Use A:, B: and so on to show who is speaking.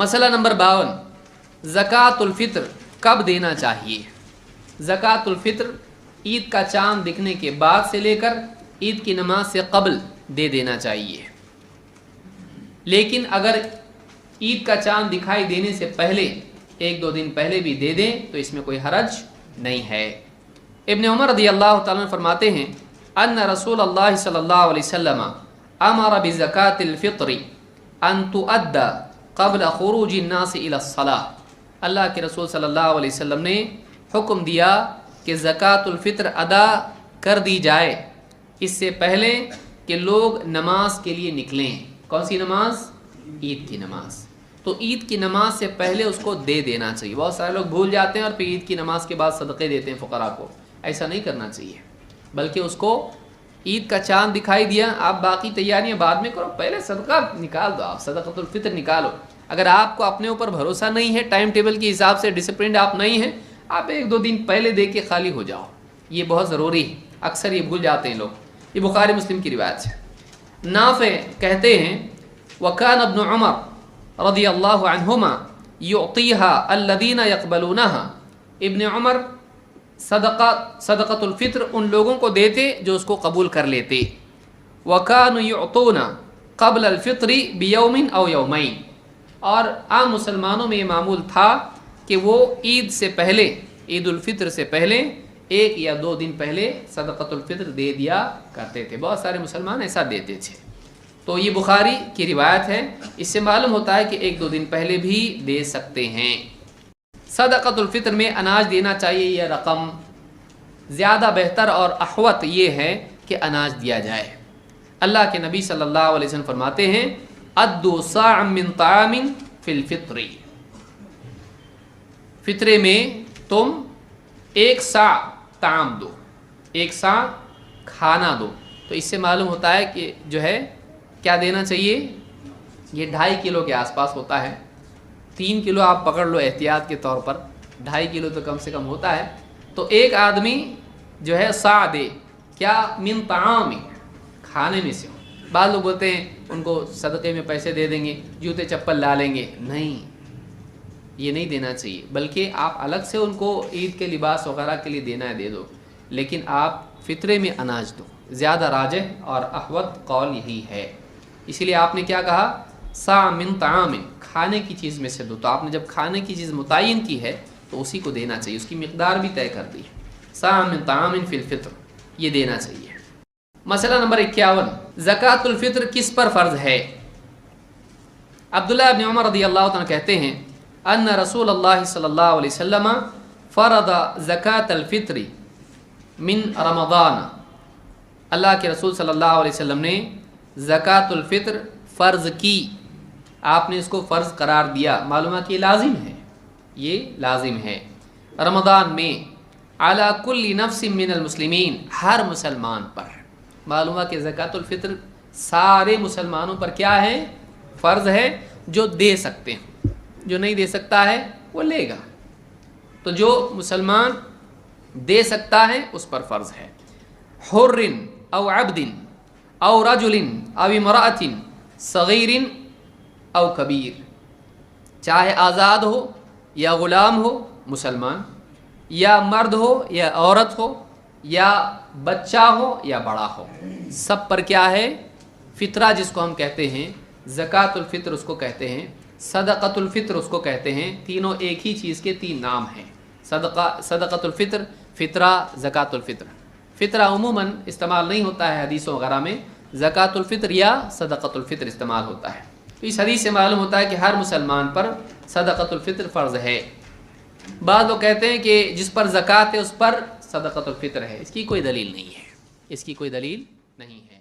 A: मसला नंबर 52, ज़कातुल फ़ित्र कब देना चाहिए। ज़कातुल फ़ित्र ईद का चाँद दिखने के बाद से लेकर ईद की नमाज से क़ब्ल दे देना चाहिए, लेकिन अगर ईद का चाँद दिखाई देने से पहले 1-2 दिन पहले भी दे दें तो इसमें कोई हरज नहीं है। इब्न उमर रज़ियल्लाहु ताला अन्हु फरमाते हैं अन्ना रसूलुल्लाह सल्लल्लाहु अलैहि वसल्लम अमर बिज़कातिल फ़ित्री अन तुअद्दा क़ब्ल ख़ुरूज अन्नास इला अस्सलाह। अल्लाह के रसूल सल्लल्लाहु अलैहि वसल्लम ने हुक्म दिया कि ज़कातुल फ़ित्र अदा कर दी जाए इससे पहले कि लोग नमाज के लिए निकलें। कौन सी नमाज? ईद की नमाज। तो ईद की नमाज से पहले उसको दे देना चाहिए। बहुत सारे लोग भूल जाते हैं और फिर ईद की नमाज के बाद सदक़े देते हैं फ़ुक़रा को। ऐसा नहीं करना चाहिए, बल्कि उसको ईद का चाँद दिखाई दिया, आप बाकी तैयारियां बाद में करो, पहले सदका निकाल दो, आप सदक़तुल फ़ित्र निकालो। अगर आपको अपने ऊपर भरोसा नहीं है, टाइम टेबल के हिसाब से डिसिप्लिन आप नहीं हैं, आप 1-2 दिन पहले दे के खाली हो जाओ, ये बहुत ज़रूरी है। अक्सर ये भूल जाते हैं लोग। ये बुखारी मुस्लिम की रिवायत है। नाफ़े कहते हैं वकान इब्न उमर रज़ियल्लाहु अन्हुमा युअतीहा अल्लज़ीना यक़बलूनहा। इब्न उमर सदक़तुल फ़ित्र उन लोगों को देते जो उसको कबूल कर लेते। वकानु युअतूना क़ब्ल अल फ़ित्री बियौमिन औ यौमैन। और आम मुसलमानों में ये मामूल था कि वो ईद से पहले, ईद उल फ़ित्र से पहले 1 या 2 दिन पहले सदक़तुल फ़ित्र दे दिया करते थे। बहुत सारे मुसलमान ऐसा देते थे। तो ये बुखारी की रिवायत है। इससे मालूम होता है कि 1-2 दिन पहले भी दे सकते हैं। सदक़तुल फ़ित्र में अनाज देना चाहिए, यह रकम ज़्यादा बेहतर और अहवत ये है कि अनाज दिया जाए। अल्लाह के नबी सल्लल्लाहु अलैहि वसल्लम फरमाते हैं अद्दु साअम मिन तामिन फिल फ़ित्री। फ़ित्रे में तुम 1 सा ताम दो, 1 सा खाना दो। तो इससे मालूम होता है कि जो है क्या देना चाहिए, ये 2.5 किलो के आसपास होता है। 3 किलो आप पकड़ लो एहतियात के तौर पर, 2.5 किलो तो कम से कम होता है। तो एक आदमी जो है सा दे, क्या मिन ताम, खाने में से हो। बाद लोग बोलते हैं उनको सदक़े में पैसे दे देंगे, जूते चप्पल ला लेंगे। नहीं, ये नहीं देना चाहिए, बल्कि आप अलग से उनको ईद के लिबास वगैरह के लिए देना है दे दो, लेकिन आप फ़ित्रे में अनाज दो। ज़्यादा राजिह और अहवत कौल यही है। इसीलिए आपने क्या कहा, सा मिन तामिन, खाने की चीज़ में से दो। तो आपने जब खाने की चीज़ मुतय्यन की है तो उसी को देना चाहिए, उसकी मिक़दार भी तय कर दी। सा मिन तामिन फिल फ़ित्र, ये देना चाहिए। मसला नंबर 51, ज़कातुल फ़ित्र किस पर फ़र्ज़ है। अब्दुल्लाह इब्न उमर रज़ियल्लाहु अन्हु कहते हैं अन्ना रसूलुल्लाह सल्लल्लाहु अलैहि वसल्लम फ़रज़ ज़कातुल फ़ित्री मिन रमज़ान। अल्लाह के रसूल सल्लल्लाहु अलैहि वसल्लम ने ज़कातुल फ़ित्र फ़र्ज़ की, आपने इसको फ़र्ज़ करार दिया। मालूम है कि लाजिम है, ये लाजिम है रमज़ान में। अला कुल्ली नफ्सिन मिनल मुस्लिमीन, हर मुसलमान पर। मालूम है कि ज़कातुल फ़ित्र सारे मुसलमानों पर क्या है, फ़र्ज़ है। जो दे सकते हैं, जो नहीं दे सकता है वो लेगा। तो जो मुसलमान दे सकता है उस पर फ़र्ज़ है। हुर्रिन औ अब्दिन औ रजुलिन औ इमराअतिन सगीरिन औ कबीर, चाहे आज़ाद हो या ग़ुलाम हो मुसलमान, या मर्द हो या औरत हो, या बच्चा हो या बड़ा हो, सब पर क्या है, फ़ित्रा जिसको हम कहते हैं, ज़कातुल फ़ित्र उसको कहते हैं, सदक़तुल फ़ित्र उसको कहते हैं। तीनों एक ही चीज़ के 3 नाम हैं, सदक़तुल फ़ित्र, फ़ित्रा, ज़कातुल फ़ित्र। फ़ित्रा उमूमन इस्तेमाल नहीं होता है हदीसों वगैरह में, ज़कातुल फ़ित्र या सदक़तुल फ़ित्र इस्तेमाल होता है। तो इस हदीस से मालूम होता है कि हर मुसलमान पर सदक़तुल फ़ित्र फ़र्ज़ है। बाद लोग कहते हैं कि जिस पर ज़कात है उस पर सदक़तुल फ़ित्र है। इसकी कोई दलील नहीं है, इसकी कोई दलील नहीं है।